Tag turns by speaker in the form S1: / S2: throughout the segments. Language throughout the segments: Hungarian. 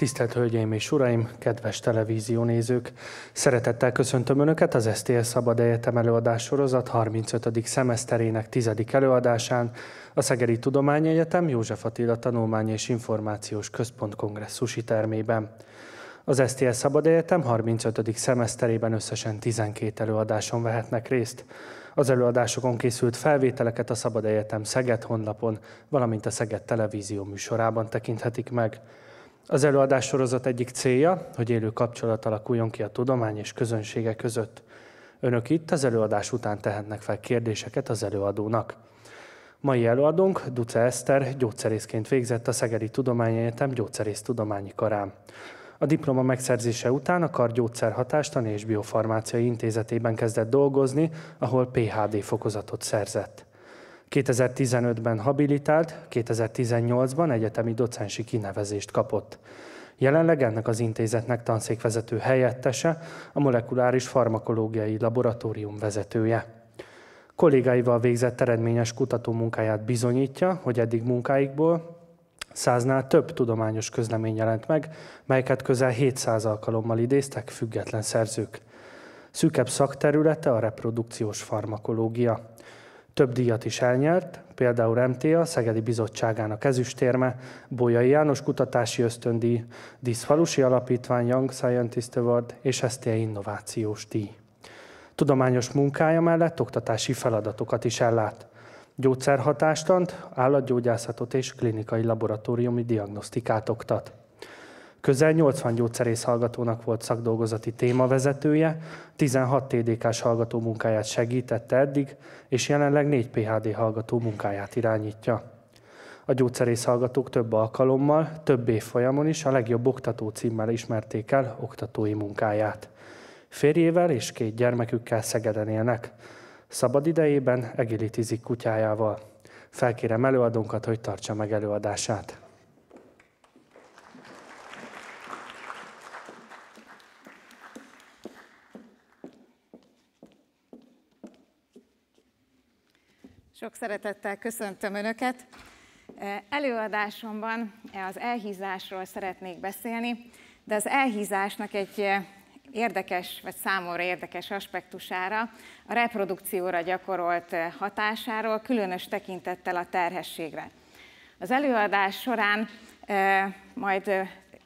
S1: Tisztelt Hölgyeim és Uraim, kedves televíziónézők! Szeretettel köszöntöm Önöket az STL Szabad Egyetem előadássorozat 35. szemeszterének 10. előadásán, a Szegedi Tudományegyetem József Attila Tanulmány és Információs Központ kongresszusi termében. Az STL Szabad Egyetem 35. szemeszterében összesen 12 előadáson vehetnek részt. Az előadásokon készült felvételeket a Szabad Egyetem Szeged honlapon, valamint a Szeged televízió műsorában tekinthetik meg. Az előadássorozat egyik célja, hogy élő kapcsolat alakuljon ki a tudomány és közönsége között. Önök itt az előadás után tehetnek fel kérdéseket az előadónak. Mai előadónk Duce Eszter gyógyszerészként végzett a Szegedi Tudományegyetem Gyógyszerésztudományi Karán. A diploma megszerzése után a kar gyógyszerhatástani és biofarmáciai intézetében kezdett dolgozni, ahol PhD fokozatot szerzett. 2015-ben habilitált, 2018-ban egyetemi docensi kinevezést kapott. Jelenleg ennek az intézetnek tanszékvezető helyettese, a molekuláris farmakológiai laboratórium vezetője. Kollégáival végzett eredményes kutatómunkáját bizonyítja, hogy eddig munkáikból 100-nál több tudományos közlemény jelent meg, melyeket közel 700 alkalommal idéztek független szerzők. Szűkebb szakterülete a reprodukciós farmakológia. Több díjat is elnyert, például MTA, Szegedi Bizottságának ezüstérme, Bolyai János kutatási ösztöndíj, Díszfalusi Alapítvány Young Scientist Award és STL Innovációs díj. Tudományos munkája mellett oktatási feladatokat is ellát. Gyógyszerhatástant, állatgyógyászatot és klinikai laboratóriumi diagnosztikát oktat. Közel 80 gyógyszerész hallgatónak volt szakdolgozati témavezetője, 16 TDK-s hallgató munkáját segítette eddig, és jelenleg 4 PhD hallgató munkáját irányítja. A gyógyszerész hallgatók több alkalommal, több évfolyamon is a legjobb oktató címmel ismerték el oktatói munkáját. Férjével és 2 gyermekükkel Szegeden élnek. Szabad idejében egilitizik kutyájával. Felkérem előadónkat, hogy tartsa meg előadását.
S2: Sok szeretettel köszöntöm Önöket. Előadásomban az elhízásról szeretnék beszélni, de az elhízásnak egy érdekes, vagy számomra érdekes aspektusára, a reprodukcióra gyakorolt hatásáról, különös tekintettel a terhességre. Az előadás során majd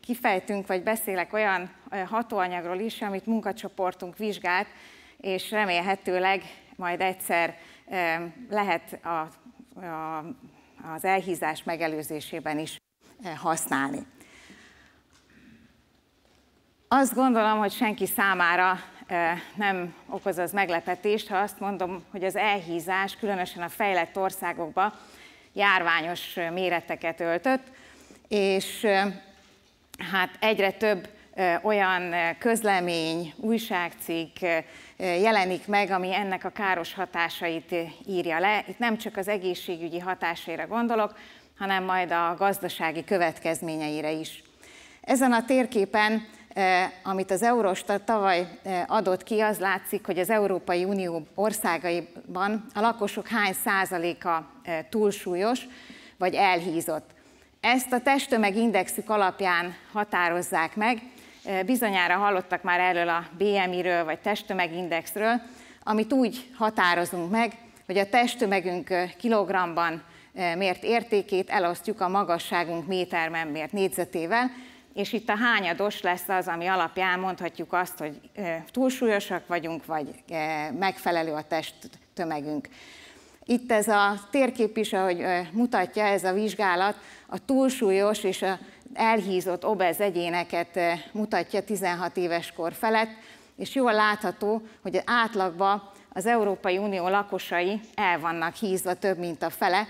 S2: kifejtünk, vagy beszélek olyan hatóanyagról is, amit munkacsoportunk vizsgált, és remélhetőleg majd egyszer lehet az elhízás megelőzésében is használni. Azt gondolom, hogy senki számára nem okoz az meglepetést, ha azt mondom, hogy az elhízás különösen a fejlett országokban járványos méreteket öltött, és hát egyre több olyan közlemény, újságcikk jelenik meg, ami ennek a káros hatásait írja le. Itt nem csak az egészségügyi hatásaira gondolok, hanem majd a gazdasági következményeire is. Ezen a térképen, amit az Eurostat tavaly adott ki, az látszik, hogy az Európai Unió országaiban a lakosok hány százaléka túlsúlyos vagy elhízott. Ezt a testtömegindexük alapján határozzák meg. Bizonyára hallottak már erről a BMI-ről vagy testtömegindexről, amit úgy határozunk meg, hogy a testtömegünk kilogramban mért értékét elosztjuk a magasságunk méterben mért négyzetével, és itt a hányados lesz az, ami alapján mondhatjuk azt, hogy túlsúlyosak vagyunk, vagy megfelelő a testtömegünk. Itt ez a térkép is, ahogy mutatja ez a vizsgálat, a túlsúlyos és az elhízott obez egyéneket mutatja 16 éves kor felett, és jól látható, hogy átlagban az Európai Unió lakosai el vannak hízva több, mint a fele,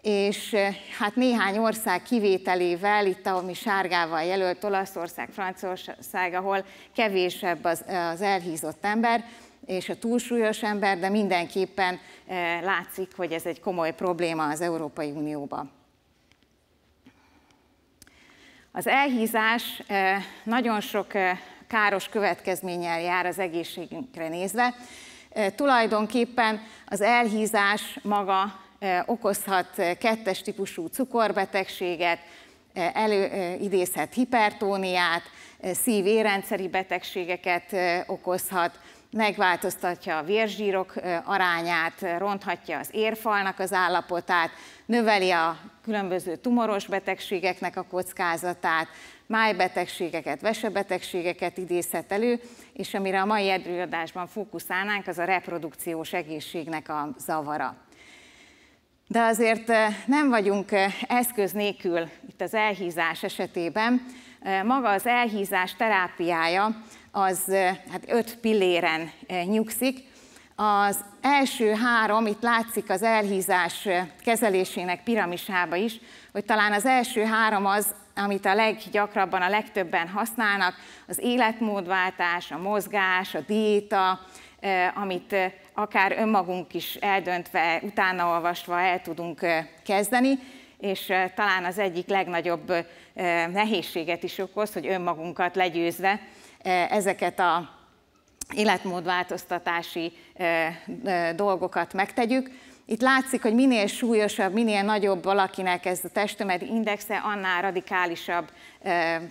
S2: és hát néhány ország kivételével, itt ahol mi sárgával jelölt, Olaszország, Franciaország, ahol kevésebb az elhízott ember, és a túlsúlyos ember, de mindenképpen látszik, hogy ez egy komoly probléma az Európai Unióban. Az elhízás nagyon sok káros következménnyel jár az egészségünkre nézve. Tulajdonképpen az elhízás maga okozhat 2-es típusú cukorbetegséget, idézhet hipertóniát, szív-érrendszeri betegségeket okozhat, megváltoztatja a vérzsírok arányát, ronthatja az érfalnak az állapotát, növeli a különböző tumoros betegségeknek a kockázatát, májbetegségeket, vesebetegségeket idézhet elő, és amire a mai előadásban fókuszálnánk, az a reprodukciós egészségnek a zavara. De azért nem vagyunk eszköz nélkül itt az elhízás esetében. Maga az elhízás terápiája az 5 pilléren nyugszik. Az első 3, itt látszik az elhízás kezelésének piramisába is, hogy talán az első 3 az, amit a leggyakrabban, a legtöbben használnak, az életmódváltás, a mozgás, a diéta, amit akár önmagunk is eldöntve, utána olvasva el tudunk kezdeni, és talán az egyik legnagyobb nehézséget is okoz, hogy önmagunkat legyőzve ezeket az életmódváltoztatási dolgokat megtegyük. Itt látszik, hogy minél súlyosabb, minél nagyobb valakinek ez a testtömeg indexe, annál radikálisabb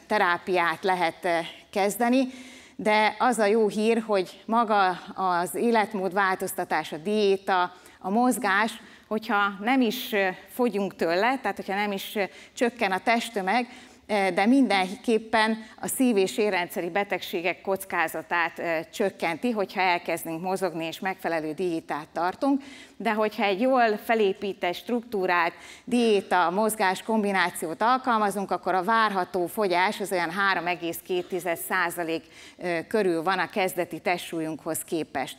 S2: terápiát lehet kezdeni. De az a jó hír, hogy maga az életmódváltoztatás, a diéta, a mozgás, hogyha nem is fogyunk tőle, tehát hogyha nem is csökken a testtömeg, de mindenképpen a szív- és érrendszeri betegségek kockázatát csökkenti, hogyha elkezdünk mozogni és megfelelő diétát tartunk. De hogyha egy jól felépített, struktúrált diéta, mozgás kombinációt alkalmazunk, akkor a várható fogyás az olyan 3,2% körül van a kezdeti testsúlyunkhoz képest.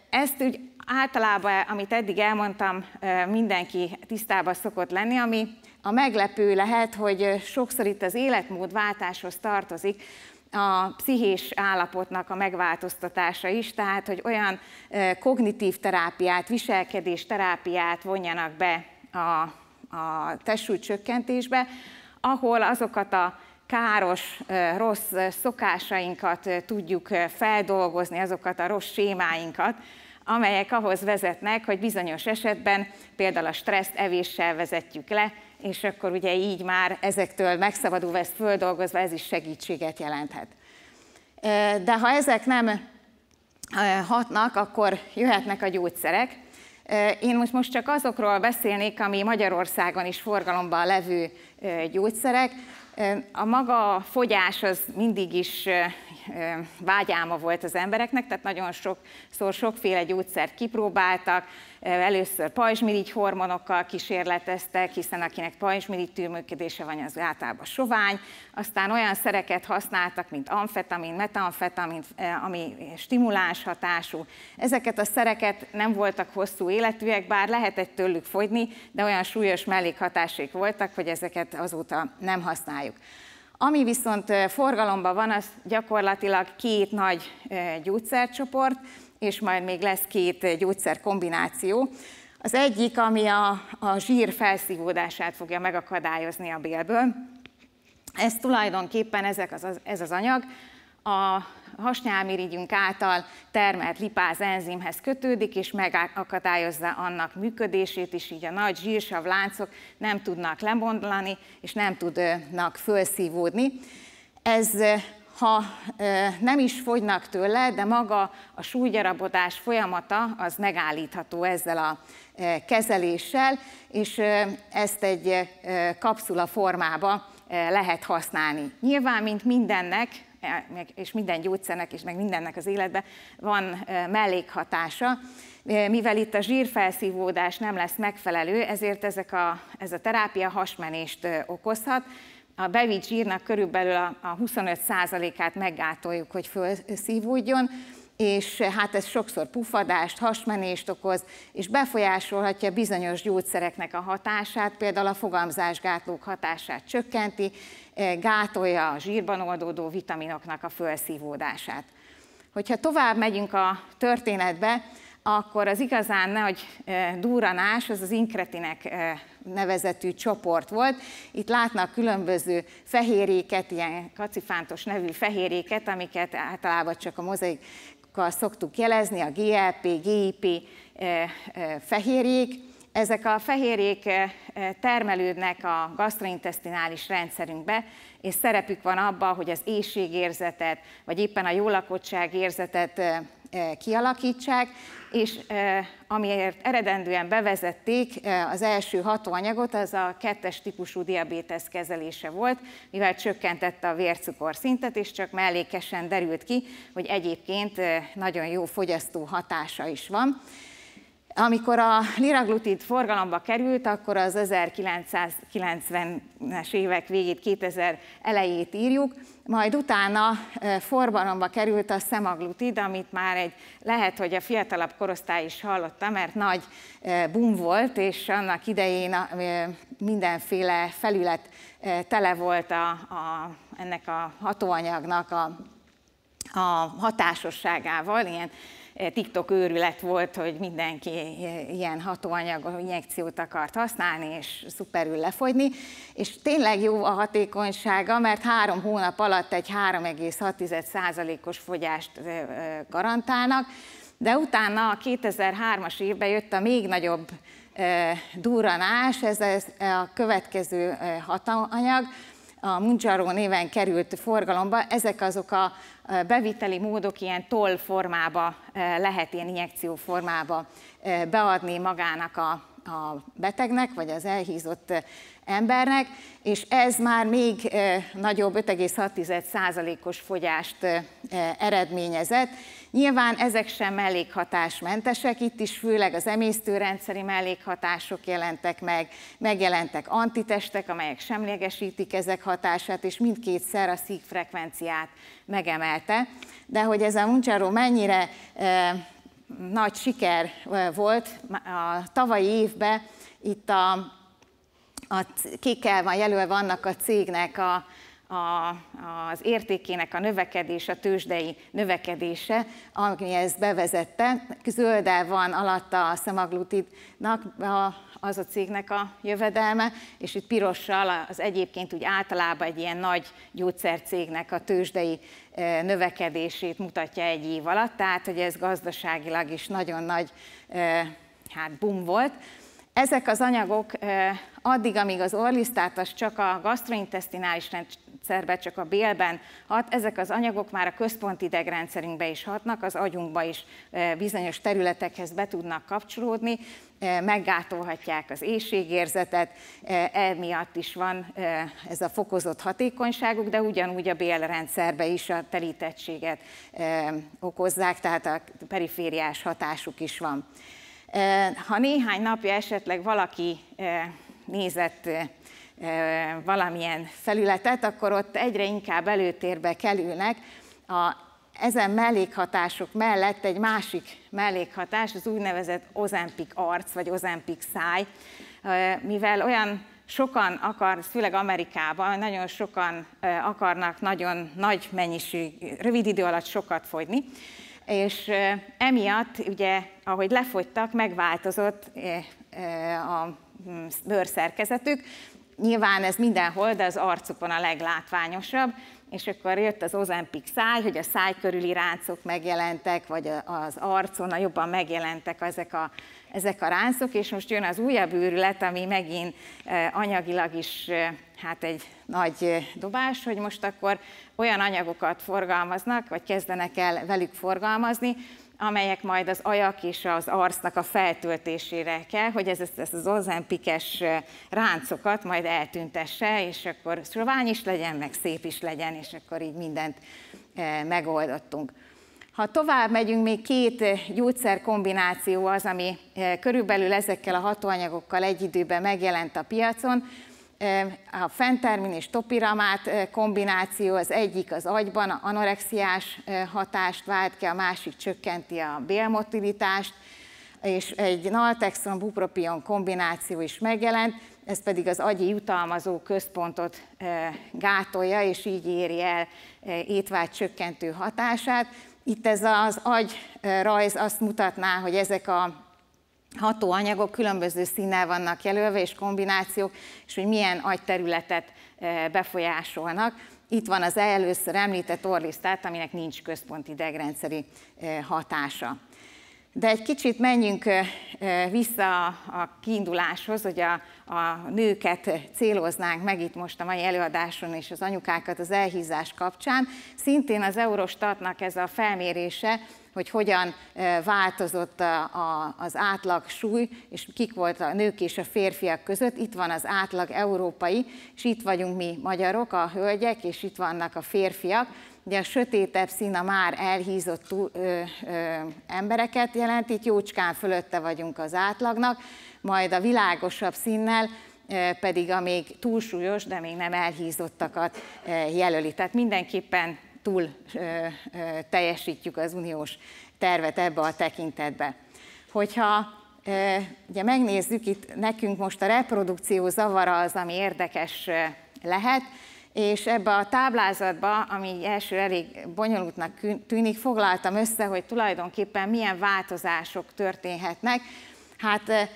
S2: Ezt úgy általában, amit eddig elmondtam, mindenki tisztában szokott lenni, ami a meglepő lehet, hogy sokszor itt az életmódváltáshoz tartozik a pszichés állapotnak a megváltoztatása is, tehát hogy olyan kognitív terápiát, viselkedés terápiát vonjanak be a testsúlycsökkentésbe, ahol azokat a káros, rossz szokásainkat tudjuk feldolgozni, azokat a rossz sémáinkat, amelyek ahhoz vezetnek, hogy bizonyos esetben például a stresszt evéssel vezetjük le, és akkor ugye így már ezektől megszabadulva, ezt földolgozva, ez is segítséget jelenthet. De ha ezek nem hatnak, akkor jöhetnek a gyógyszerek. Én most csak azokról beszélnék, ami Magyarországon is forgalomban levő gyógyszerek. A maga fogyás az mindig is vágyálma volt az embereknek, tehát nagyon sokszor sokféle gyógyszert kipróbáltak, először pajzsmirigy hormonokkal kísérleteztek, hiszen akinek pajzsmirigy tűrműködése van, az általában sovány, aztán olyan szereket használtak, mint amfetamin, metamfetamin, ami stimuláns hatású. Ezeket a szereket nem voltak hosszú életűek, bár lehetett tőlük fogyni, de olyan súlyos mellékhatásaik voltak, hogy ezeket azóta nem használjuk. Ami viszont forgalomban van, az gyakorlatilag 2 nagy gyógyszercsoport, és majd még lesz 2 gyógyszerkombináció. Az egyik, ami a zsír felszívódását fogja megakadályozni a bélből. Ez tulajdonképpen ez az anyag a hasnyálmirigyünk által termelt lipáz enzimhez kötődik, és megakadályozza annak működését, és így a nagy zsírsav láncok nem tudnak lebomlani, és nem tudnak fölszívódni. Ez, ha nem is fogynak tőle, de maga a súlygyarapodás folyamata az megállítható ezzel a kezeléssel, és ezt egy kapszula formába lehet használni. Nyilván, mint mindennek, és minden gyógyszernek, és meg mindennek az életben van mellékhatása. Mivel itt a zsírfelszívódás nem lesz megfelelő, ezért ez a terápia hasmenést okozhat. A bevitt zsírnak körülbelül a 25%-át meggátoljuk, hogy felszívódjon, és hát ez sokszor puffadást, hasmenést okoz, és befolyásolhatja bizonyos gyógyszereknek a hatását, például a fogamzásgátlók hatását csökkenti, gátolja a zsírban oldódó vitaminoknak a felszívódását. Hogyha tovább megyünk a történetbe, akkor az igazán nagy durranás az inkretinek nevezetű csoport volt. Itt látnak különböző fehérjéket, ilyen kacifántos nevű fehérjéket, amiket általában csak a mozaikkal szoktuk jelezni, a GLP, GIP fehérjék. Ezek a fehérjék termelődnek a gasztrointesztinális rendszerünkbe, és szerepük van abban, hogy az éhségérzetet, vagy éppen a jólakottságérzetet kialakítsák, és amiért eredendően bevezették az első hatóanyagot, az a 2-es típusú diabétesz kezelése volt, mivel csökkentette a vércukorszintet, és csak mellékesen derült ki, hogy egyébként nagyon jó fogyasztó hatása is van. Amikor a liraglutid forgalomba került, akkor az 1990-es évek végét, 2000 elejét írjuk, majd utána forgalomba került a szemaglutid, amit már lehet, hogy a fiatalabb korosztály is hallotta, mert nagy boom volt, és annak idején mindenféle felület tele volt ennek a hatóanyagnak a hatásosságával, ilyen TikTok őrület volt, hogy mindenki ilyen hatóanyag injekciót akart használni, és szuperül lefogyni, és tényleg jó a hatékonysága, mert 3 hónap alatt egy 3,6%-os fogyást garantálnak, de utána a 2003-as évben jött a még nagyobb durranás, ez a következő hatóanyag, a Mounjaro néven került forgalomba. Ezek azok a beviteli módok, ilyen toll formába lehet, ilyen injekció formába beadni magának a betegnek, vagy az elhízott embernek, és ez már még nagyobb 5,6%-os fogyást eredményezett. Nyilván ezek sem mellékhatásmentesek, itt is főleg az emésztőrendszeri mellékhatások jelentek meg, megjelentek antitestek, amelyek semlegesítik ezek hatását, és mindkétszer a szívfrekvenciát megemelte. De hogy ez a Mounjaro mennyire nagy siker volt, a tavalyi évben itt a kékkel van jelölve annak a cégnek az értékének a növekedése, a tőzsdei növekedése, ami ezt bevezette. Zölddel van alatta a szemaglutidnak, az a cégnek a jövedelme, és itt pirossal az egyébként úgy általában egy ilyen nagy gyógyszercégnek a tőzsdei növekedését mutatja egy év alatt, tehát hogy ez gazdaságilag is nagyon nagy boom volt. Ezek az anyagok addig, amíg az orlisztát az csak a gasztrointesztinális rendszerben, csak a bélben hat, ezek az anyagok már a központi idegrendszerünkbe is hatnak, az agyunkba is bizonyos területekhez be tudnak kapcsolódni, meggátolhatják az éhségérzetet, emiatt is van ez a fokozott hatékonyságuk, de ugyanúgy a bélrendszerbe is a telítettséget okozzák, tehát a perifériás hatásuk is van. Ha néhány napja esetleg valaki nézett valamilyen felületet, akkor ott egyre inkább előtérbe kerülnek ezen mellékhatások mellett egy másik mellékhatás, az úgynevezett Ozempic arc, vagy Ozempic száj, mivel olyan sokan főleg Amerikában, nagyon sokan akarnak nagyon nagy mennyiség, rövid idő alatt sokat fogyni, és emiatt, ugye, ahogy lefogytak, megváltozott a bőrszerkezetük. Nyilván ez mindenhol, de az arcukon a leglátványosabb, és akkor jött az Ozempic száj, hogy a száj körüli ráncok megjelentek, vagy az arcon jobban megjelentek ezek a ráncok, és most jön az újabb őrület, ami megint anyagilag is egy nagy dobás, hogy most akkor olyan anyagokat forgalmaznak, vagy kezdenek el velük forgalmazni, amelyek majd az ajak és az arcnak a feltöltésére kell, hogy ezt az Ozempices ráncokat majd eltüntesse, és akkor sovány is legyen, meg szép is legyen, és akkor így mindent megoldottunk. Ha tovább megyünk, még 2 gyógyszerkombináció az, ami körülbelül ezekkel a hatóanyagokkal egy időben megjelent a piacon. A fentermin és topiramát kombináció, az egyik az agyban anorexiás hatást vált ki, a másik csökkenti a bélmotilitást, és egy naltrexon bupropion kombináció is megjelent, ez pedig az agyi jutalmazó központot gátolja, és így éri el étvágy csökkentő hatását. Itt ez az agyrajz azt mutatná, hogy ezek a hatóanyagok különböző színnel vannak jelölve, és kombinációk, és hogy milyen agyterületet befolyásolnak. Itt van az először említett orlisztát, aminek nincs központi idegrendszeri hatása. De egy kicsit menjünk vissza a kiinduláshoz, hogy a nőket céloznánk meg itt most a mai előadáson, és az anyukákat az elhízás kapcsán. Szintén az Eurostatnak ez a felmérése, hogy hogyan változott az átlag súly, és kik volt a nők és a férfiak között. Itt van az átlag európai, és itt vagyunk mi magyarok, a hölgyek, és itt vannak a férfiak. Ugye a sötétebb szín a már elhízott embereket jelent, itt jócskán fölötte vagyunk az átlagnak, majd a világosabb színnel pedig a még túlsúlyos, de még nem elhízottakat jelöli. Tehát mindenképpen túl teljesítjük az uniós tervet ebbe a tekintetbe. Hogyha ugye megnézzük, itt nekünk most a reprodukció zavara az, ami érdekes lehet, és ebbe a táblázatba, ami első elég bonyolultnak tűnik, foglaltam össze, hogy tulajdonképpen milyen változások történhetnek. Hát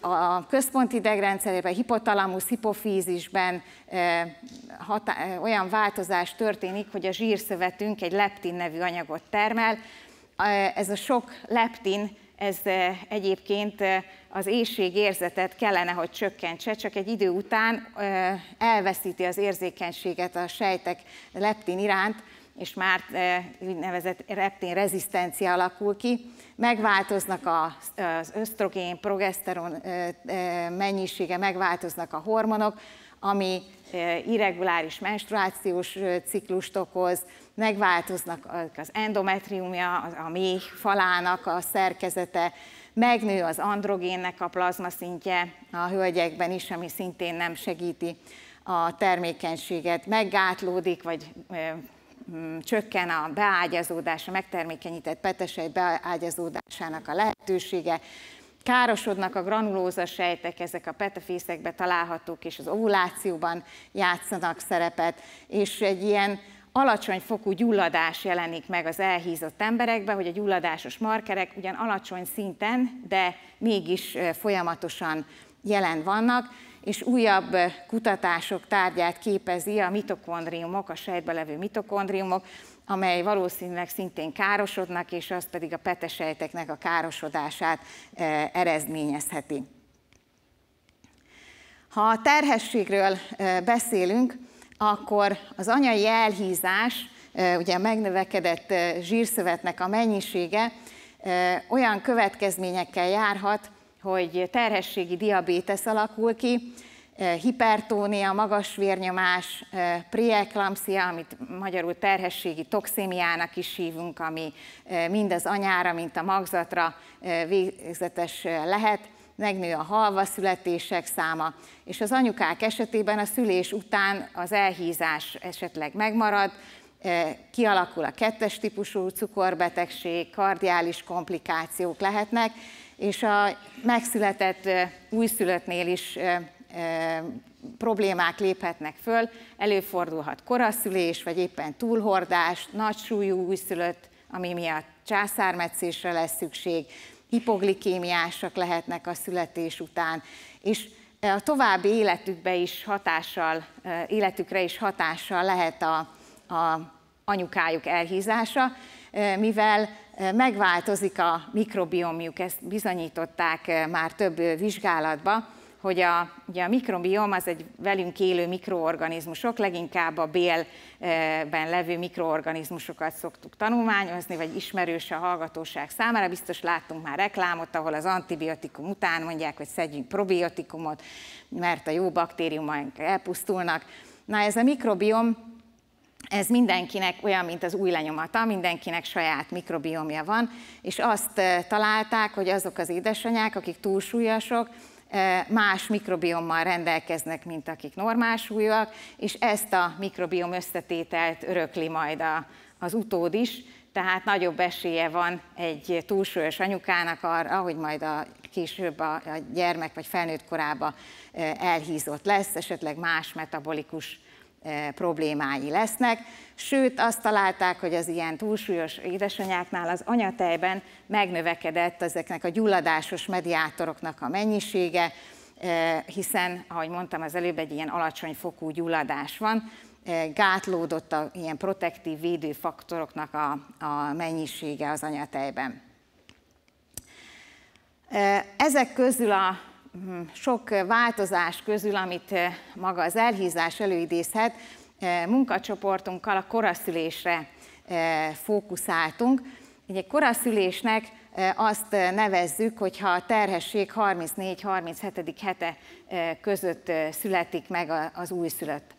S2: a központi idegrendszerében, hipotalamusz, hipofízisben olyan változás történik, hogy a zsírszövetünk egy leptin nevű anyagot termel. Ez a sok leptin, ez egyébként az éhségérzetet kellene, hogy csökkentse, csak egy idő után elveszíti az érzékenységet a sejtek leptin iránt, és már úgynevezett leptin rezisztencia alakul ki. Megváltoznak az ösztrogén, progeszteron mennyisége, megváltoznak a hormonok, ami irreguláris menstruációs ciklust okoz, megváltoznak az endometriumja, a méh falának a szerkezete, megnő az androgénnek a plazmaszintje a hölgyekben is, ami szintén nem segíti a termékenységet, meggátlódik, vagy csökken a beágyazódás, a megtermékenyített petesejt beágyazódásának a lehetősége, károsodnak a granulózasejtek, ezek a petafészekben találhatók, és az ovulációban játszanak szerepet, és egy ilyen alacsony fokú gyulladás jelenik meg az elhízott emberekben, hogy a gyulladásos markerek ugyan alacsony szinten, de mégis folyamatosan jelen vannak, és újabb kutatások tárgyát képezi a mitokondriumok, a sejtben levő mitokondriumok, amely valószínűleg szintén károsodnak, és az pedig a petesejteknek a károsodását eredményezheti. Ha a terhességről beszélünk, akkor az anyai elhízás, ugye a megnövekedett zsírszövetnek a mennyisége olyan következményekkel járhat, hogy terhességi diabétesz alakul ki, hipertónia, magas vérnyomás, preeklampszia, amit magyarul terhességi toxémiának is hívunk, ami mind az anyára, mint a magzatra végzetes lehet, megnő a halvaszületések száma, és az anyukák esetében a szülés után az elhízás esetleg megmarad, kialakul a 2-es típusú cukorbetegség, kardiális komplikációk lehetnek, és a megszületett újszülöttnél is problémák léphetnek föl, előfordulhat koraszülés, vagy éppen túlhordás, nagysúlyú újszülött, ami miatt császármetszésre lesz szükség, hipoglikémiásak lehetnek a születés után, és a további életükre is hatással lehet a anyukájuk elhízása, mivel megváltozik a mikrobiomjuk, ezt bizonyították már több vizsgálatban, hogy ugye a mikrobiom az egy velünk élő mikroorganizmusok, leginkább a bélben levő mikroorganizmusokat szoktuk tanulmányozni, vagy ismerős a hallgatóság számára. Biztos láttunk már reklámot, ahol az antibiotikum után mondják, hogy szedjünk probiotikumot, mert a jó baktériumok elpusztulnak. Na ez a mikrobiom, ez mindenkinek olyan, mint az új lenyomata, mindenkinek saját mikrobiomja van, és azt találták, hogy azok az édesanyák, akik túlsúlyosok, más mikrobiommal rendelkeznek, mint akik normálsúlyúak, és ezt a mikrobiom összetételt örökli majd az utód is, tehát nagyobb esélye van egy túlsúlyos anyukának arra, hogy majd később a gyermek vagy felnőtt korában elhízott lesz, esetleg más metabolikus problémái lesznek. Sőt, azt találták, hogy az ilyen túlsúlyos édesanyáknál az anyatejben megnövekedett ezeknek a gyulladásos mediátoroknak a mennyisége, hiszen, ahogy mondtam az előbb, egy ilyen alacsony fokú gyulladás van, gátlódott a ilyen protektív védőfaktoroknak a mennyisége az anyatejben. Ezek közül a sok változás közül, amit maga az elhízás előidézhet, munkacsoportunkkal a koraszülésre fókuszáltunk. Egy koraszülésnek azt nevezzük, hogyha a terhesség 34-37. hete között születik meg az újszülött.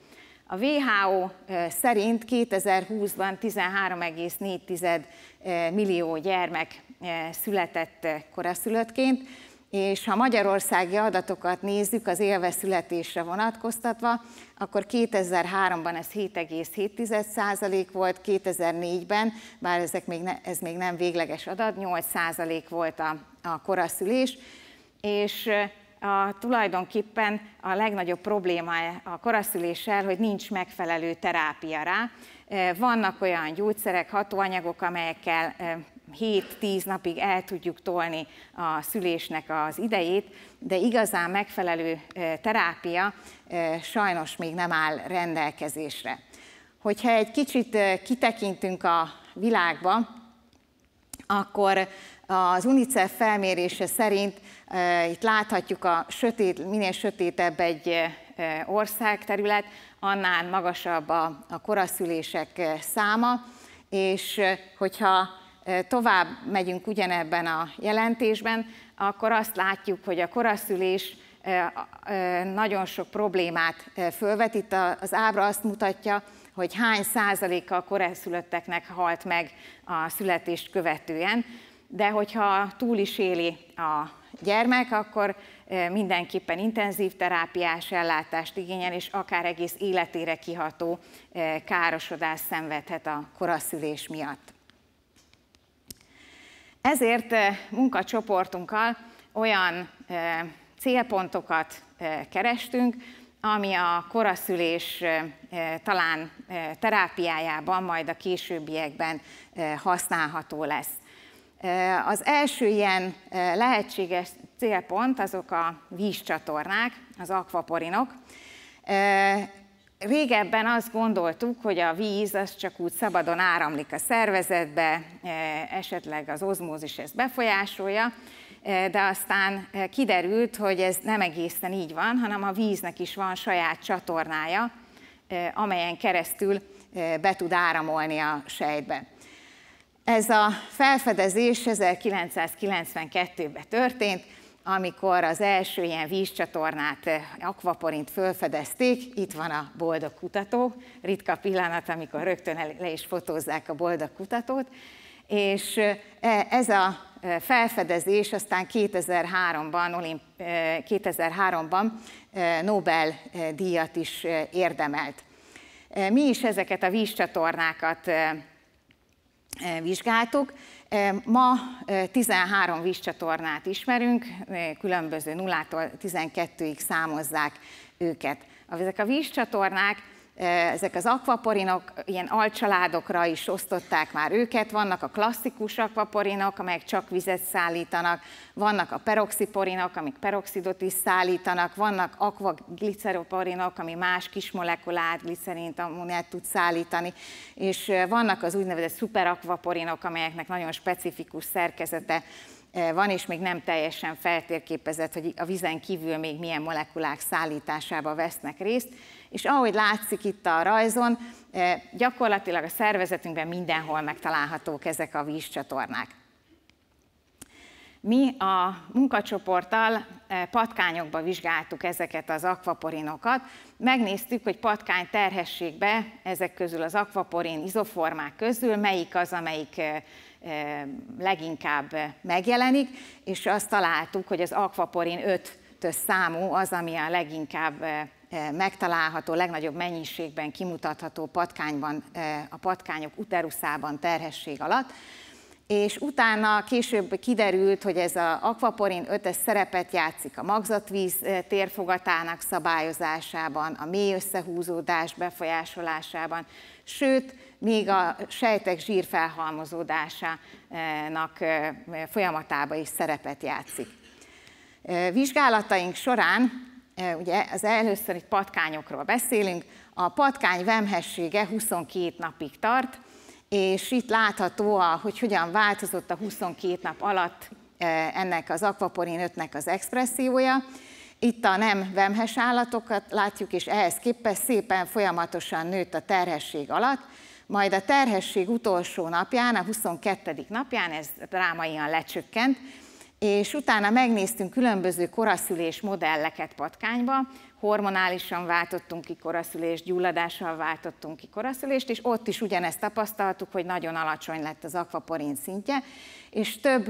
S2: A WHO szerint 2020-ban 13,4 millió gyermek született koraszülöttként, és ha magyarországi adatokat nézzük az élve születésre vonatkoztatva, akkor 2003-ban ez 7,7% volt, 2004-ben, bár ez még nem végleges adat, 8% volt a koraszülés, és tulajdonképpen a legnagyobb probléma a koraszüléssel, hogy nincs megfelelő terápia rá. Vannak olyan gyógyszerek, hatóanyagok, amelyekkel 7-10 napig el tudjuk tolni a szülésnek az idejét, de igazán megfelelő terápia sajnos még nem áll rendelkezésre. Hogyha egy kicsit kitekintünk a világba, akkor az UNICEF felmérése szerint itt láthatjuk minél sötétebb egy országterület, annál magasabb a koraszülések száma, és hogyha tovább megyünk ugyanebben a jelentésben, akkor azt látjuk, hogy a koraszülés nagyon sok problémát fölvet. Itt az ábra azt mutatja, hogy hány százaléka a koraszülötteknek halt meg a születést követően, de hogyha túl is éli a gyermek, akkor mindenképpen intenzív terápiás ellátást igényel, és akár egész életére kiható károsodást szenvedhet a koraszülés miatt. Ezért munkacsoportunkkal olyan célpontokat kerestünk, ami a koraszülés talán terápiájában majd a későbbiekben használható lesz. Az első ilyen lehetséges célpont azok a vízcsatornák, az akvaporinok. Régebben azt gondoltuk, hogy a víz az csak úgy szabadon áramlik a szervezetbe, esetleg az ozmózis ezt befolyásolja, de aztán kiderült, hogy ez nem egészen így van, hanem a víznek is van saját csatornája, amelyen keresztül be tud áramolni a sejtbe. Ez a felfedezés 1992-ben történt, amikor az első ilyen vízcsatornát, akvaporint felfedezték. Itt van a boldog kutató, ritka pillanat, amikor rögtön le is fotózzák a boldog kutatót, és ez a felfedezés aztán 2003-ban Nobel-díjat is érdemelt. Mi is ezeket a vízcsatornákat vizsgáltuk. Ma 13 vízcsatornát ismerünk, különböző 0-tól 12-ig számozzák őket. Ezek a vízcsatornák, ezek az akvaporinok ilyen alcsaládokra is osztották már őket, vannak a klasszikus akvaporinok, amelyek csak vizet szállítanak, vannak a peroxiporinok, amik peroxidot is szállítanak, vannak akvagliceroporinok, ami más kismolekulát, glicerint, ammóniát tud szállítani, és vannak az úgynevezett szuperakvaporinok, amelyeknek nagyon specifikus szerkezete van, és még nem teljesen feltérképezett, hogy a vízen kívül még milyen molekulák szállításába vesznek részt. És ahogy látszik itt a rajzon, gyakorlatilag a szervezetünkben mindenhol megtalálhatók ezek a vízcsatornák. Mi a munkacsoporttal patkányokba vizsgáltuk ezeket az akvaporinokat. Megnéztük, hogy patkány terhességbe ezek közül az akvaporin izoformák közül melyik az, amelyik leginkább megjelenik, és azt találtuk, hogy az akvaporin 5-ös számú az, ami a leginkább megtalálható, legnagyobb mennyiségben kimutatható patkányban, a patkányok uteruszában terhesség alatt. És utána később kiderült, hogy ez az akvaporin 5-es szerepet játszik a magzatvíz térfogatának szabályozásában, a mély összehúzódás befolyásolásában, sőt, még a sejtek zsírfelhalmozódásának folyamatában is szerepet játszik. Vizsgálataink során, ugye az először itt patkányokról beszélünk, a patkány vemhessége 22 napig tart, és itt látható, hogy hogyan változott a 22 nap alatt ennek az akvaporin 5-nek az expressziója. Itt a nem vemhes állatokat látjuk, és ehhez képest szépen folyamatosan nőtt a terhesség alatt, majd a terhesség utolsó napján, a 22. napján ez drámaian lecsökkent, és utána megnéztünk különböző koraszülés modelleket patkányba, hormonálisan váltottunk ki koraszülést, gyulladással váltottunk ki koraszülést, és ott is ugyanezt tapasztaltuk, hogy nagyon alacsony lett az akvaporin szintje, és több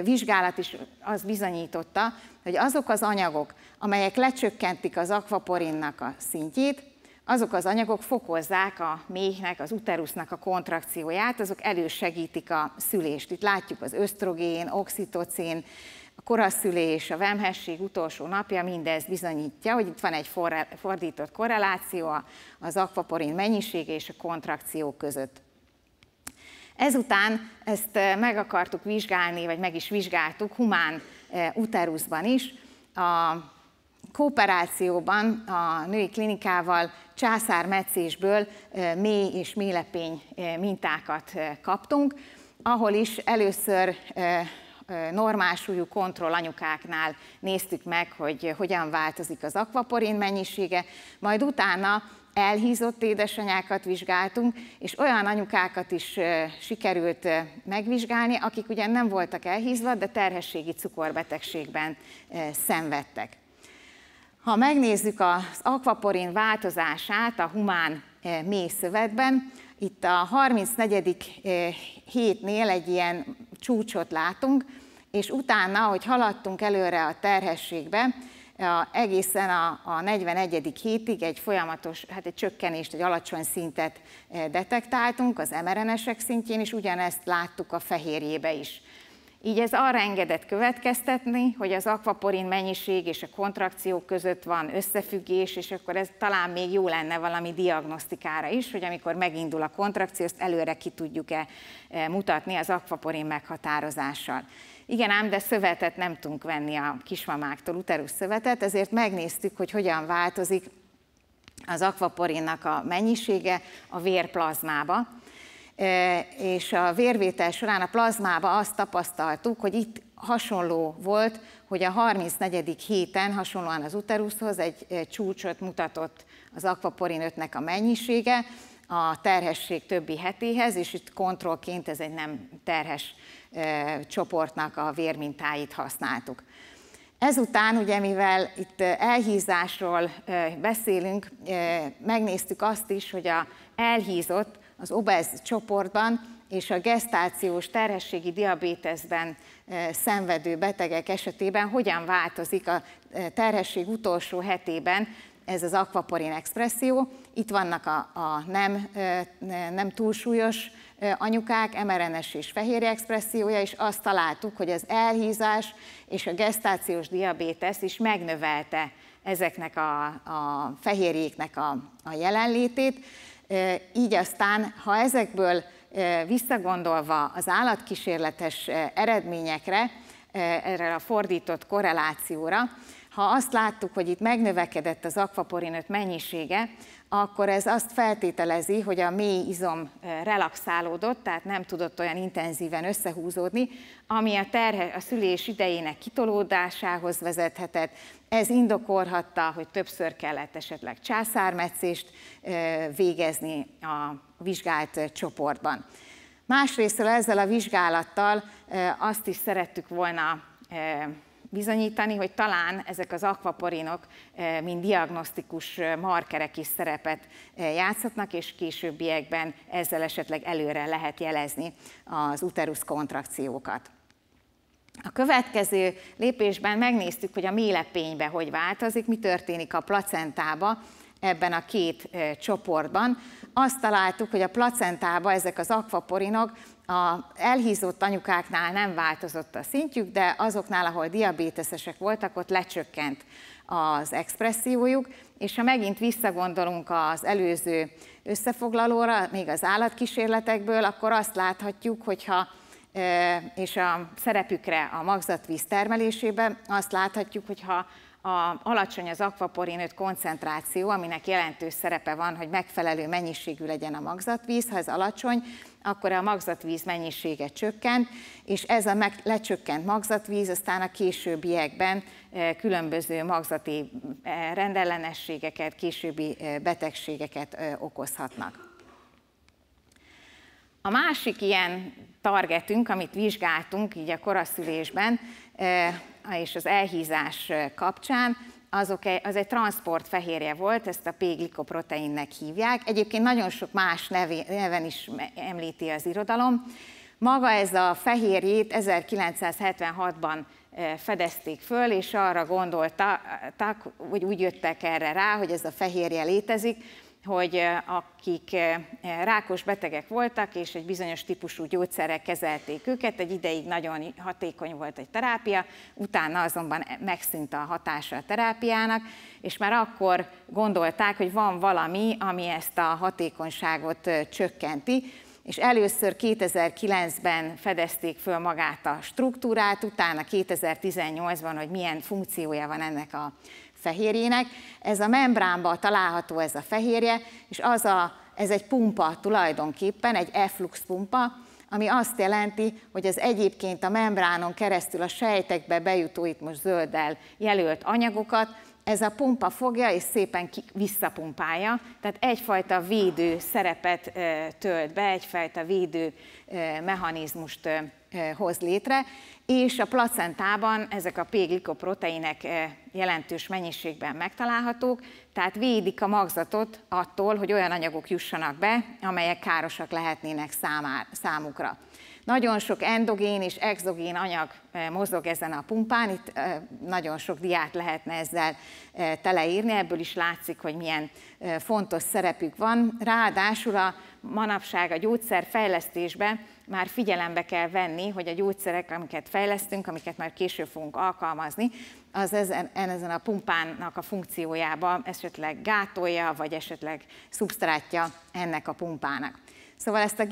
S2: vizsgálat is azt bizonyította, hogy azok az anyagok, amelyek lecsökkentik az akvaporinnak a szintjét, azok az anyagok fokozzák a méhnek, az uterusznak a kontrakcióját, azok elősegítik a szülést. Itt látjuk az ösztrogén, oxitocin, a koraszülés, a vemhesség utolsó napja, mindez bizonyítja, hogy itt van egy fordított korreláció az akvaporin mennyisége és a kontrakció között. Ezután ezt meg akartuk vizsgálni, vagy meg is vizsgáltuk humán uteruszban is. A kooperációban a női klinikával császármetszésből méh és méhlepény mintákat kaptunk, ahol is először normálsúlyú kontrollanyukáknál néztük meg, hogy hogyan változik az akvaporin mennyisége, majd utána elhízott édesanyákat vizsgáltunk, és olyan anyukákat is sikerült megvizsgálni, akik ugyan nem voltak elhízva, de terhességi cukorbetegségben szenvedtek. Ha megnézzük az akvaporin változását a humán méhszövetben, itt a 34. hétnél egy ilyen csúcsot látunk, és utána, hogy haladtunk előre a terhességbe, egészen a 41. hétig egy folyamatos, egy csökkenést, egy alacsony szintet detektáltunk az mRNS-ek szintjén, és ugyanezt láttuk a fehérjébe is. Így ez arra engedett következtetni, hogy az akvaporin mennyiség és a kontrakciók között van összefüggés, és akkor ez talán még jó lenne valami diagnosztikára is, hogy amikor megindul a kontrakció, ezt előre ki tudjuk-e mutatni az akvaporin meghatározással. Igen ám, de szövetet nem tudunk venni a kismamáktól, uterusz szövetet, ezért megnéztük, hogy hogyan változik az akvaporinnak a mennyisége a vérplazmába. És a vérvétel során a plazmába azt tapasztaltuk, hogy itt hasonló volt, hogy a 34. héten hasonlóan az uteruszhoz egy csúcsot mutatott az akvaporin 5-nek a mennyisége a terhesség többi hetéhez, és itt kontrollként ez egy nem terhes csoportnak a vérmintáit használtuk. Ezután, ugye mivel itt elhízásról beszélünk, megnéztük azt is, hogy a elhízott az obéz csoportban és a gesztációs terhességi diabéteszben szenvedő betegek esetében hogyan változik a terhesség utolsó hetében ez az akvaporin expresszió. Itt vannak a nem túlsúlyos anyukák, mRNS és fehérje expressziója, és azt találtuk, hogy az elhízás és a gesztációs diabétesz is megnövelte ezeknek a fehérjéknek a jelenlétét. Így aztán, ha ezekből visszagondolva az állatkísérletes eredményekre, erre a fordított korrelációra, ha azt láttuk, hogy itt megnövekedett az akvaporin 5 mennyisége, akkor ez azt feltételezi, hogy a mély izom relaxálódott, tehát nem tudott olyan intenzíven összehúzódni, ami a szülés idejének kitolódásához vezethetett. Ez indokolhatta, hogy többször kellett esetleg császármetszést végezni a vizsgált csoportban. Másrésztről ezzel a vizsgálattal azt is szerettük volna bizonyítani, hogy talán ezek az akvaporinok, mint diagnosztikus markerek is szerepet játszhatnak, és későbbiekben ezzel esetleg előre lehet jelezni az uterusz kontrakciókat. A következő lépésben megnéztük, hogy a méhlepényben hogy változik, mi történik a placentába ebben a két csoportban. Azt találtuk, hogy a placentában ezek az akvaporinok az elhízott anyukáknál nem változott a szintjük, de azoknál, ahol diabéteszesek voltak, ott lecsökkent az expressziójuk, és ha megint visszagondolunk az előző összefoglalóra, még az állatkísérletekből, akkor azt láthatjuk, hogyha és a szerepükre a magzatvíz termelésében azt láthatjuk, hogyha alacsony az akvaporin 5 koncentráció, aminek jelentős szerepe van, hogy megfelelő mennyiségű legyen a magzatvíz. Ha ez alacsony, akkor a magzatvíz mennyisége csökkent, és ez a lecsökkent magzatvíz aztán a későbbiekben különböző magzati rendellenességeket, későbbi betegségeket okozhatnak. A másik ilyen targetünk, amit vizsgáltunk így a koraszülésben és az elhízás kapcsán, az egy transportfehérje volt, ezt a P-glikoproteinnek hívják. Egyébként nagyon sok más neven is említi az irodalom. Maga ez a fehérjét 1976-ban fedezték föl, és arra gondoltak, hogy úgy jöttek erre rá, hogy ez a fehérje létezik, hogy akik rákos betegek voltak, és egy bizonyos típusú gyógyszerrel kezelték őket, egy ideig nagyon hatékony volt egy terápia, utána azonban megszűnt a hatása a terápiának, és már akkor gondolták, hogy van valami, ami ezt a hatékonyságot csökkenti, és először 2009-ben fedezték föl magát a struktúrát, utána 2018-ban, hogy milyen funkciója van ennek a fehérjének. Ez a membránban található ez a fehérje, és ez egy pumpa tulajdonképpen, egy efflux pumpa, ami azt jelenti, hogy az egyébként a membránon keresztül a sejtekbe bejutó, itt most zölddel jelölt anyagokat, ez a pumpa fogja és szépen visszapumpálja, tehát egyfajta védő szerepet tölt be, egyfajta védő mechanizmust hoz létre, és a placentában ezek a P-glikoproteinek jelentős mennyiségben megtalálhatók, tehát védik a magzatot attól, hogy olyan anyagok jussanak be, amelyek károsak lehetnének számukra. Nagyon sok endogén és exogén anyag mozog ezen a pumpán, itt nagyon sok diát lehetne ezzel teleírni, ebből is látszik, hogy milyen fontos szerepük van. Ráadásul manapság a gyógyszerfejlesztésben már figyelembe kell venni, hogy a gyógyszerek, amiket fejlesztünk, amiket már később fogunk alkalmazni, az ezen a pumpának a funkciójába esetleg gátolja, vagy esetleg szubsztrátja ennek a pumpának. Szóval ezt a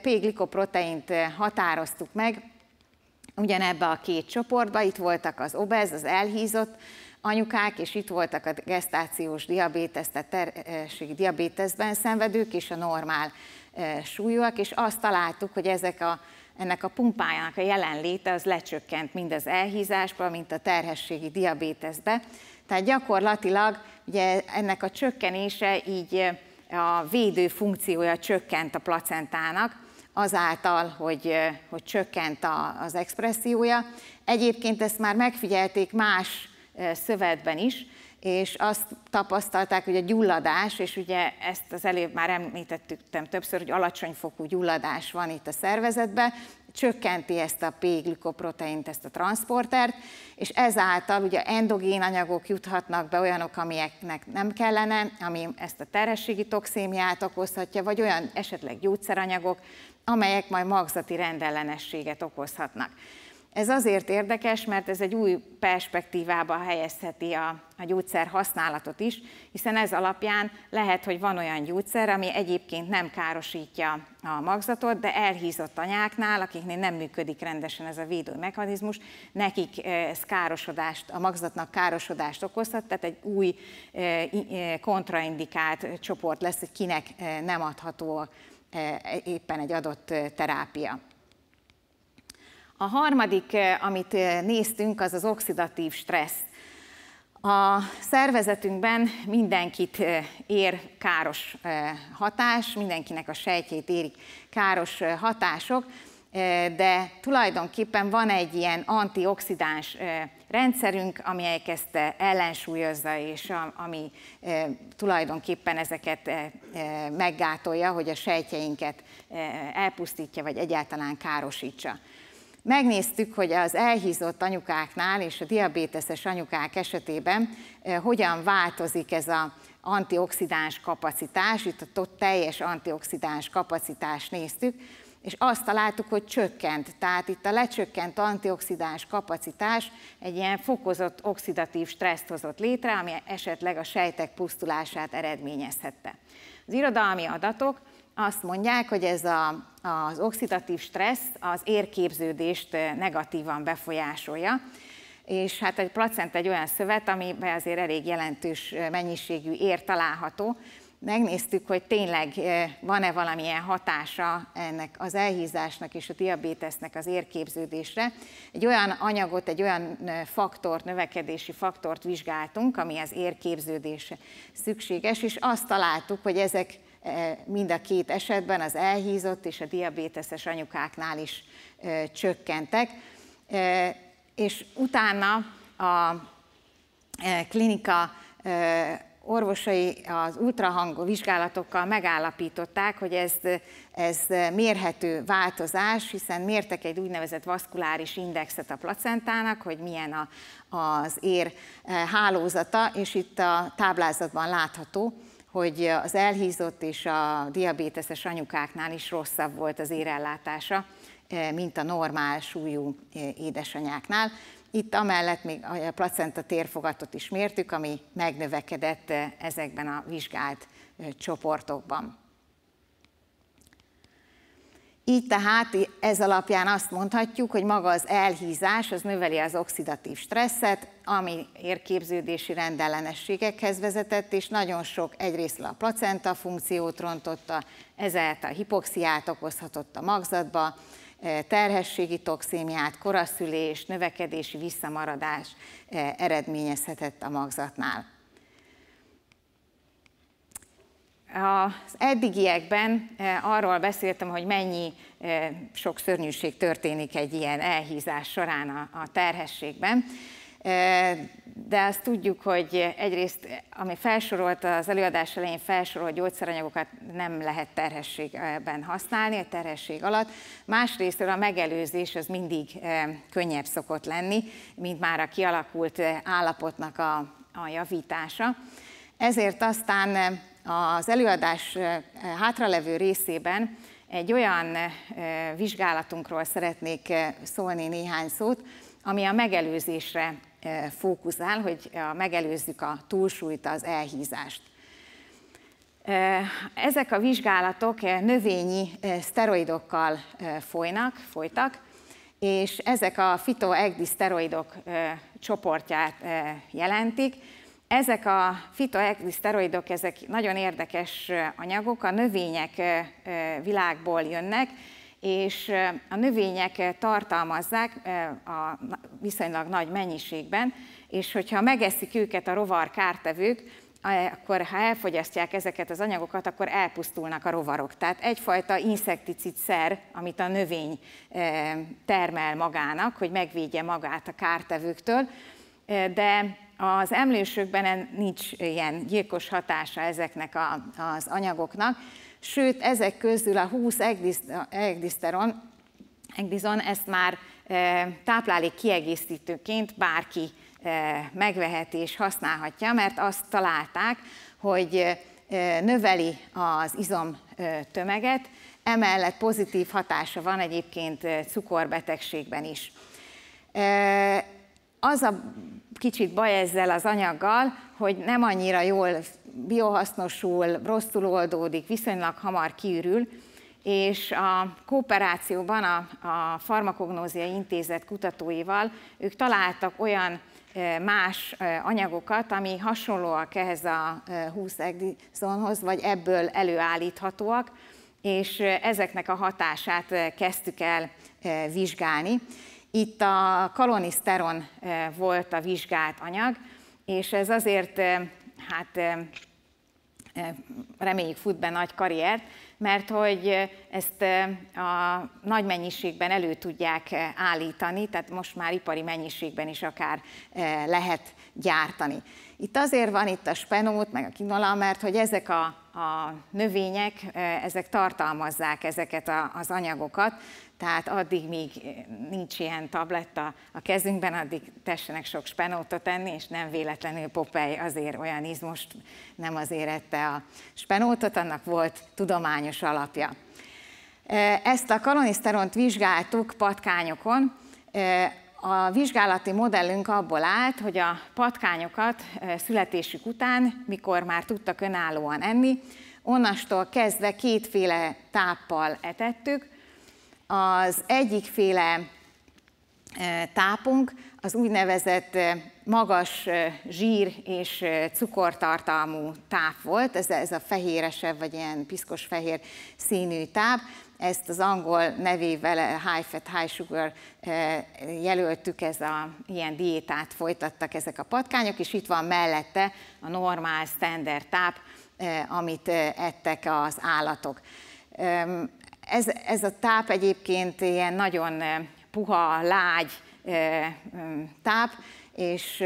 S2: P-glikoproteint határoztuk meg ugyanebbe a két csoportba, itt voltak az obez, az elhízott anyukák, és itt voltak a gesztációs diabétesz, tehát terhességi diabéteszben szenvedők, és a normál súlyúak, és azt találtuk, hogy ennek a pumpájának a jelenléte az lecsökkent mind az elhízásban, mint a terhességi diabéteszbe. Tehát gyakorlatilag ugye ennek a csökkenése így a védő funkciója csökkent a placentának, azáltal, hogy csökkent az expressziója. Egyébként ezt már megfigyelték más szövetben is, és azt tapasztalták, hogy a gyulladás, és ugye ezt az előbb már említettem többször, hogy alacsony fokú gyulladás van itt a szervezetben, csökkenti ezt a P-glikoproteint, ezt a transportert, és ezáltal ugye endogén anyagok juthatnak be, olyanok, amelyeknek nem kellene, ami ezt a terhességi toxémiát okozhatja, vagy olyan esetleg gyógyszeranyagok, amelyek majd magzati rendellenességet okozhatnak. Ez azért érdekes, mert ez egy új perspektívába helyezheti a gyógyszer használatot is, hiszen ez alapján lehet, hogy van olyan gyógyszer, ami egyébként nem károsítja a magzatot, de elhízott anyáknál, akiknél nem működik rendesen ez a védőmechanizmus, nekik ez károsodást, a magzatnak károsodást okozhat, tehát egy új kontraindikált csoport lesz, hogy kinek nem adható éppen egy adott terápia. A harmadik, amit néztünk, az az oxidatív stressz. A szervezetünkben mindenkit ér káros hatás, mindenkinek a sejtjét érik káros hatások, de tulajdonképpen van egy ilyen antioxidáns rendszerünk, amelyik ezt ellensúlyozza, és ami tulajdonképpen ezeket meggátolja, hogy a sejtjeinket elpusztítja, vagy egyáltalán károsítsa. Megnéztük, hogy az elhízott anyukáknál és a diabéteses anyukák esetében hogyan változik ez az antioxidáns kapacitás, itt a teljes antioxidáns kapacitást néztük, és azt találtuk, hogy csökkent. Tehát itt a lecsökkent antioxidáns kapacitás egy ilyen fokozott oxidatív stresszt hozott létre, ami esetleg a sejtek pusztulását eredményezhette. Az irodalmi adatok azt mondják, hogy ez az oxidatív stressz az érképződést negatívan befolyásolja. és hát egy placenta egy olyan szövet, amiben azért elég jelentős mennyiségű ér található. Megnéztük, hogy tényleg van-e valamilyen hatása ennek az elhízásnak és a diabétesznek az érképződésre. Egy olyan anyagot, egy olyan faktort, növekedési faktort vizsgáltunk, ami az érképződésre szükséges, és azt találtuk, hogy ezek mind a két esetben az elhízott és a diabéteses anyukáknál is csökkentek. És utána a klinika orvosai az ultrahang vizsgálatokkal megállapították, hogy ez mérhető változás, hiszen mértek egy úgynevezett vaszkuláris indexet a placentának, hogy milyen az ér hálózata, és itt a táblázatban látható, hogy az elhízott és a diabéteses anyukáknál is rosszabb volt az érellátása, mint a normál súlyú édesanyáknál. Itt amellett még a placenta térfogatot is mértük, ami megnövekedett ezekben a vizsgált csoportokban. Így tehát ez alapján azt mondhatjuk, hogy maga az elhízás az növeli az oxidatív stresszet, ami érképződési rendellenességekhez vezetett, és nagyon sok egyrésztről a placenta funkciót rontotta, ezáltal hipoxiát okozhatott a magzatba, terhességi toxémiát, koraszülés, növekedési visszamaradás eredményezhetett a magzatnál. Az eddigiekben arról beszéltem, hogy mennyi sok szörnyűség történik egy ilyen elhízás során a terhességben, de azt tudjuk, hogy egyrészt, ami felsorolt az előadás elején felsorolt gyógyszeranyagokat nem lehet terhességben használni, a terhesség alatt. Másrésztről a megelőzés az mindig könnyebb szokott lenni, mint már a kialakult állapotnak a javítása. Ezért aztán az előadás hátralevő részében egy olyan vizsgálatunkról szeretnék szólni néhány szót, ami a megelőzésre fókuszál, hogy megelőzzük a túlsúlyt, az elhízást. Ezek a vizsgálatok növényi szteroidokkal folytak, és ezek a fitoegdiszteroidok csoportját jelentik. Ezek a fitoegdiszteroidok, ezek nagyon érdekes anyagok, a növények világból jönnek, és a növények tartalmazzák a viszonylag nagy mennyiségben, és hogyha megeszik őket a rovar kártevők, akkor ha elfogyasztják ezeket az anyagokat, akkor elpusztulnak a rovarok. Tehát egyfajta inszekticid-szer, amit a növény termel magának, hogy megvédje magát a kártevőktől, de az emlősökben nincs ilyen gyilkos hatása ezeknek az anyagoknak, sőt, ezek közül a 20 egdizon, ezt már táplálék kiegészítőként bárki megveheti és használhatja, mert azt találták, hogy növeli az izomtömeget, emellett pozitív hatása van egyébként cukorbetegségben is. Az a kicsit baj ezzel az anyaggal, hogy nem annyira jól biohasznosul, rosszul oldódik, viszonylag hamar kiürül, és a kooperációban a Farmakognóziai Intézet kutatóival ők találtak olyan más anyagokat, ami hasonlóak ehhez a 20 egdizonhoz, vagy ebből előállíthatóak, és ezeknek a hatását kezdtük el vizsgálni. Itt a kaloniszteron volt a vizsgált anyag, és ez azért, hát reméljük fut be nagy karriert, mert hogy ezt a nagy mennyiségben elő tudják állítani, tehát most már ipari mennyiségben is akár lehet gyártani. Itt azért van itt a spenót, meg a quinola, mert hogy ezek a növények, ezek tartalmazzák ezeket az anyagokat, tehát addig, míg nincs ilyen tabletta a kezünkben, addig tessenek sok spenótot enni, és nem véletlenül Popeye azért olyan izmos, nem azért ette a spenótot, annak volt tudományos alapja. Ezt a kaloniszteront vizsgáltuk patkányokon. A vizsgálati modellünk abból állt, hogy a patkányokat születésük után, mikor már tudtak önállóan enni, onnastól kezdve kétféle táppal etettük. Az egyikféle tápunk az úgynevezett magas zsír és cukortartalmú táp volt, ez a fehéresebb, vagy ilyen piszkos-fehér színű táp. Ezt az angol nevével high fat, high sugar jelöltük, ilyen diétát folytattak ezek a patkányok, és itt van mellette a normál, standard táp, amit ettek az állatok. Ez a táp egyébként ilyen nagyon puha, lágy táp, és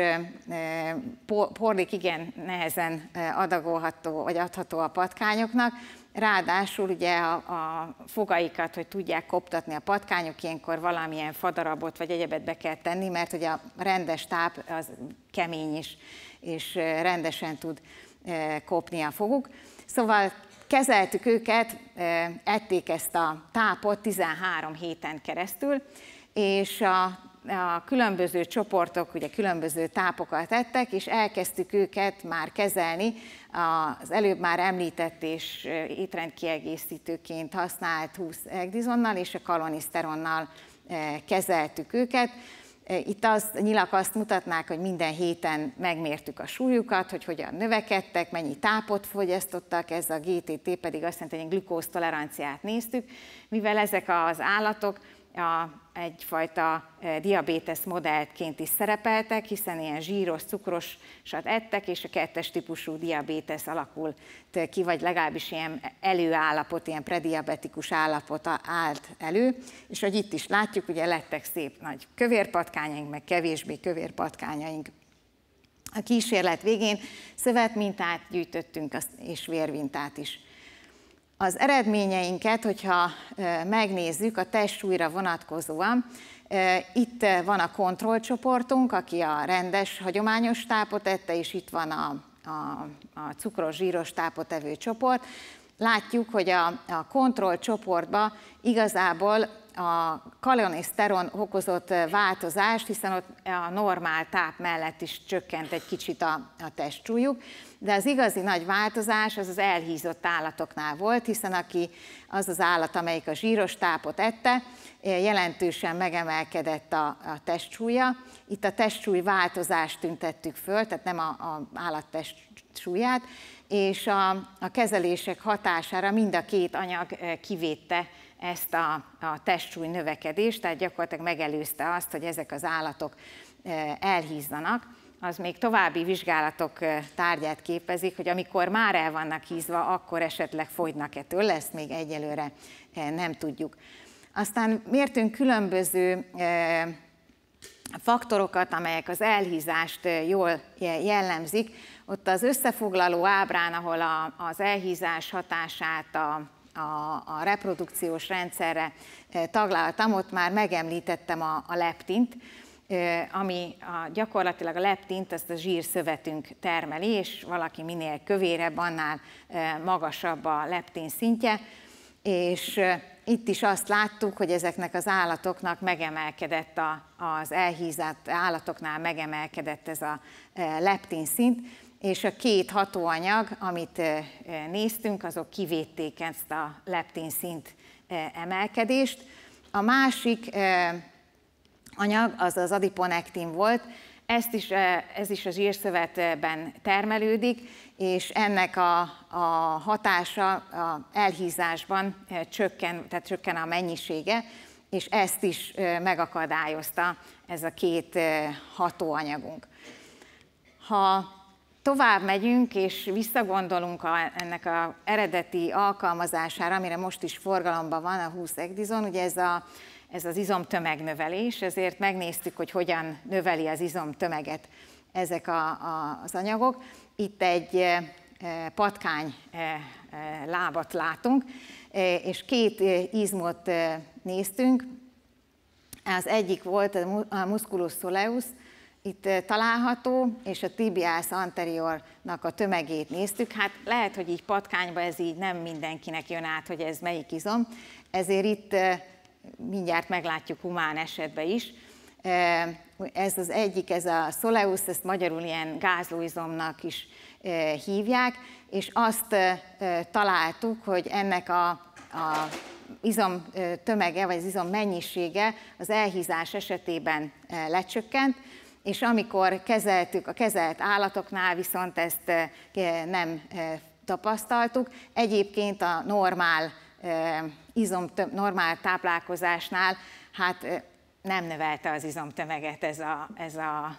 S2: porlik igen nehezen adagolható, vagy adható a patkányoknak. Ráadásul ugye a fogaikat, hogy tudják koptatni a patkányok, ilyenkor valamilyen fadarabot vagy egyebet be kell tenni, mert ugye a rendes táp az kemény is, és rendesen tud kopni a foguk. Szóval kezeltük őket, ették ezt a tápot 13 héten keresztül, és a különböző csoportok ugye különböző tápokat ettek, és elkezdtük őket már kezelni az előbb már említett és étrendkiegészítőként használt 20 egdizonnal és a kaloniszteronnal kezeltük őket. Itt nyilak azt mutatnák, hogy minden héten megmértük a súlyukat, hogy hogyan növekedtek, mennyi tápot fogyasztottak, ez a GTT pedig azt jelenti, hogy glükóztoleranciát néztük, mivel ezek az állatok egyfajta diabétesz modellként is szerepeltek, hiszen ilyen zsíros, cukrosat ettek, és a 2-es típusú diabétesz alakult ki, vagy legalábbis ilyen előállapot, ilyen prediabetikus állapot állt elő, és hogy itt is látjuk, ugye lettek szép nagy kövérpatkányaink, meg kevésbé kövérpatkányaink. A kísérlet végén szövetmintát gyűjtöttünk, és vérmintát is. Az eredményeinket, hogyha megnézzük a testsúlyra vonatkozóan, itt van a kontrollcsoportunk, aki a rendes, hagyományos tápot ette, és itt van a cukros, zsíros tápot evő csoport. Látjuk, hogy a kontrollcsoportban igazából a kaloniszteron okozott változást, hiszen ott a normál táp mellett is csökkent egy kicsit a testsúlyuk, de az igazi nagy változás az elhízott állatoknál volt, hiszen az az állat, amelyik a zsíros tápot ette, jelentősen megemelkedett a testsúlya. Itt a testsúly változást tüntettük föl, tehát nem az állat testsúlyát, és a kezelések hatására mind a két anyag kivédte ezt a testsúly növekedést, tehát gyakorlatilag megelőzte azt, hogy ezek az állatok elhízzanak. Az még további vizsgálatok tárgyát képezik, hogy amikor már el vannak hízva, akkor esetleg fogynak-e tőle, ezt még egyelőre nem tudjuk. Aztán mértünk különböző faktorokat, amelyek az elhízást jól jellemzik. Ott az összefoglaló ábrán, ahol az elhízás hatását a reprodukciós rendszerre taglaltam, ott már megemlítettem a leptint, ami gyakorlatilag a leptint, ezt a zsírszövetünk termeli, és valaki minél kövérebb, annál magasabb a leptin szintje, és itt is azt láttuk, hogy ezeknek az állatoknak megemelkedett, az elhízott állatoknál megemelkedett ez a leptin szint, és a két hatóanyag, amit néztünk, azok kivédték ezt a leptin szint emelkedést. A másik anyag az az adiponektin volt, ez is a zsírszövetben termelődik, és ennek a hatása a elhízásban csökken a mennyisége, és ezt is megakadályozta ez a két hatóanyagunk. Ha tovább megyünk és visszagondolunk ennek az eredeti alkalmazására, amire most is forgalomban van a 20 egdizon, ugye ez az izomtömegnövelés, ezért megnéztük, hogy hogyan növeli az izomtömeget ezek az anyagok. Itt egy patkány lábat látunk, és két izmot néztünk. Az egyik volt a musculus soleus, itt található, és a tibialis anteriornak a tömegét néztük. Hát lehet, hogy így patkányban ez így nem mindenkinek jön át, hogy ez melyik izom, ezért itt mindjárt meglátjuk humán esetben is. Ez az egyik, ez a soleus, ezt magyarul ilyen gázlóizomnak is hívják, és azt találtuk, hogy ennek izom tömege, vagy az izom mennyisége az elhízás esetében lecsökkent, és amikor kezeltük a kezelt állatoknál, viszont ezt nem tapasztaltuk. Egyébként a normál táplálkozásnál hát nem növelte az izomtömeget ez a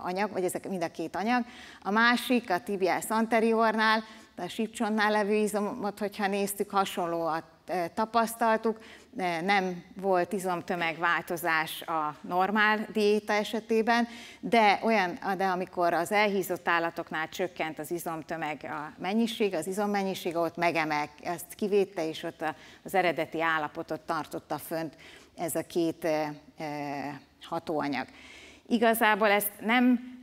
S2: anyag, vagy ezek mind a két anyag. A másik, a tibialis anteriornál, a sípcsontnál levő izomot, hogyha néztük, hasonlóan tapasztaltuk, nem volt izomtömegváltozás a normál diéta esetében, de amikor az elhízott állatoknál csökkent az izomtömeg a mennyiség, az izommennyiség ott ezt kivédte, és ott az eredeti állapotot tartotta fönt ez a két hatóanyag. Igazából ezt nem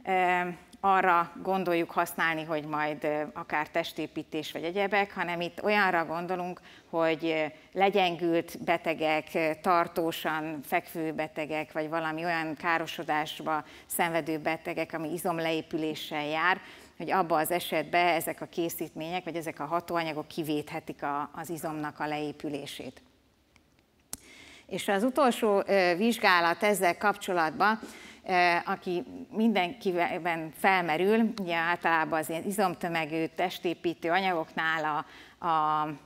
S2: arra gondoljuk használni, hogy majd akár testépítés vagy egyebek, hanem itt olyanra gondolunk, hogy legyengült betegek, tartósan fekvő betegek, vagy valami olyan károsodásba szenvedő betegek, ami izomleépüléssel jár, hogy abban az esetben ezek a készítmények, vagy ezek a hatóanyagok kivéthetik az izomnak a leépülését. És az utolsó vizsgálat ezzel kapcsolatban, aki mindenkiben felmerül, ugye általában az ilyen izomtömegű, testépítő anyagoknál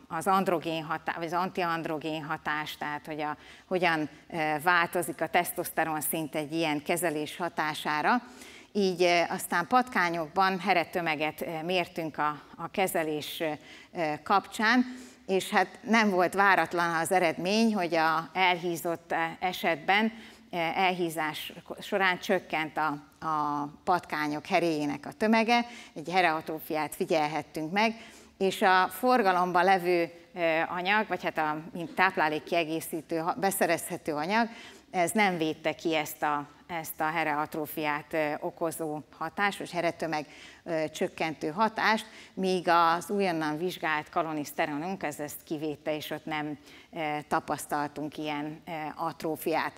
S2: az androgén hatás, vagy az antiandrogén hatás, tehát hogy hogyan változik a tesztoszteron szint egy ilyen kezelés hatására. Így aztán patkányokban heretömeget mértünk a kezelés kapcsán, és hát nem volt váratlan az eredmény, hogy az elhízott esetben elhízás során csökkent a patkányok heréjének a tömege, egy hereatrófiát figyelhettünk meg, és a forgalomban levő anyag, vagy hát mint táplálékkiegészítő, beszerezhető anyag, ez nem védte ki ezt a hereatrófiát okozó hatást, vagy heretömeg csökkentő hatást, míg az újonnan vizsgált kaloniszteronunk ezt kivédte, és ott nem tapasztaltunk ilyen atrófiát.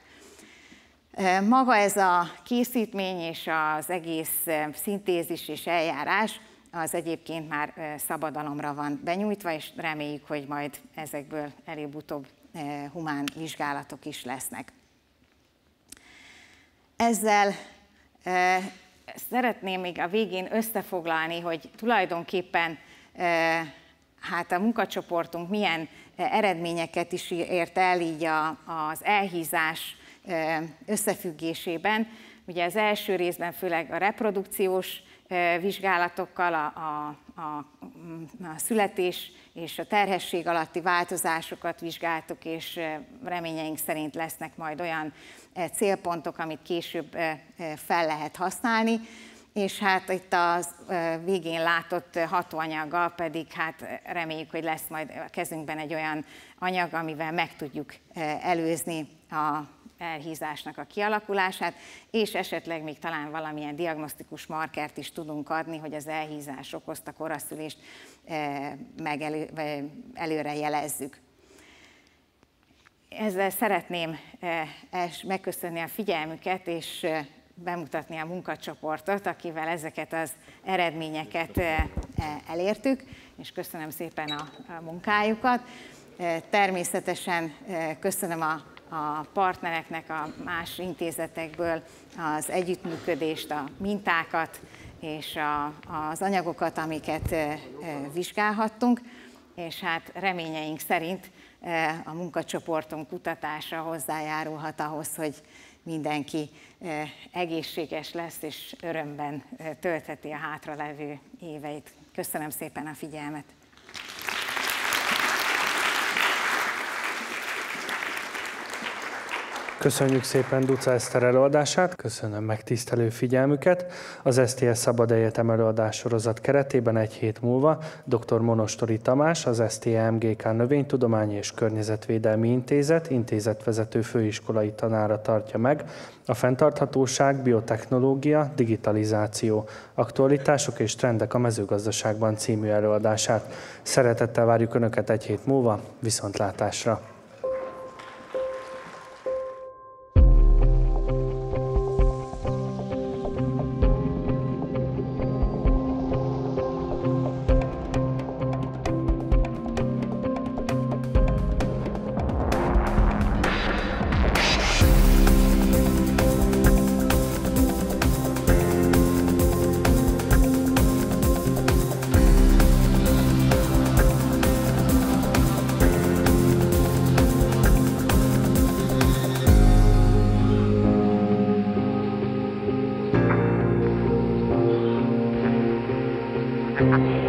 S2: Maga ez a készítmény és az egész szintézis és eljárás az egyébként már szabadalomra van benyújtva, és reméljük, hogy majd ezekből előbb-utóbb humán vizsgálatok is lesznek. Ezzel szeretném még a végén összefoglalni, hogy tulajdonképpen hát a munkacsoportunk milyen eredményeket is ért el így az elhízás összefüggésében. Ugye az első részben főleg a reprodukciós vizsgálatokkal, a születés és a terhesség alatti változásokat vizsgáltuk, és reményeink szerint lesznek majd olyan célpontok, amit később fel lehet használni. És hát itt a végén látott hatóanyaggal pedig hát reméljük, hogy lesz majd a kezünkben egy olyan anyag, amivel meg tudjuk előzni a elhízásnak a kialakulását, és esetleg még talán valamilyen diagnosztikus markert is tudunk adni, hogy az elhízás okozta koraszülést előre jelezzük. Ezzel szeretném megköszönni a figyelmüket, és bemutatni a munkacsoportot, akivel ezeket az eredményeket elértük, és köszönöm szépen a munkájukat. Természetesen köszönöm a partnereknek a más intézetekből az együttműködést, a mintákat és az anyagokat, amiket vizsgálhattunk, és hát reményeink szerint a munkacsoportunk kutatása hozzájárulhat ahhoz, hogy mindenki egészséges lesz és örömben töltheti a hátralevő éveit. Köszönöm szépen a figyelmet!
S1: Köszönjük szépen Duca Eszter előadását, köszönöm megtisztelő figyelmüket. Az STS Szabad Egyetem előadás sorozat keretében egy hét múlva dr. Monostori Tamás, az STMGK Növénytudományi és Környezetvédelmi Intézet intézetvezető főiskolai tanára tartja meg a fenntarthatóság, biotechnológia, digitalizáció, aktualitások és trendek a mezőgazdaságban című előadását. Szeretettel várjuk Önöket egy hét múlva, viszontlátásra!
S3: Thank you.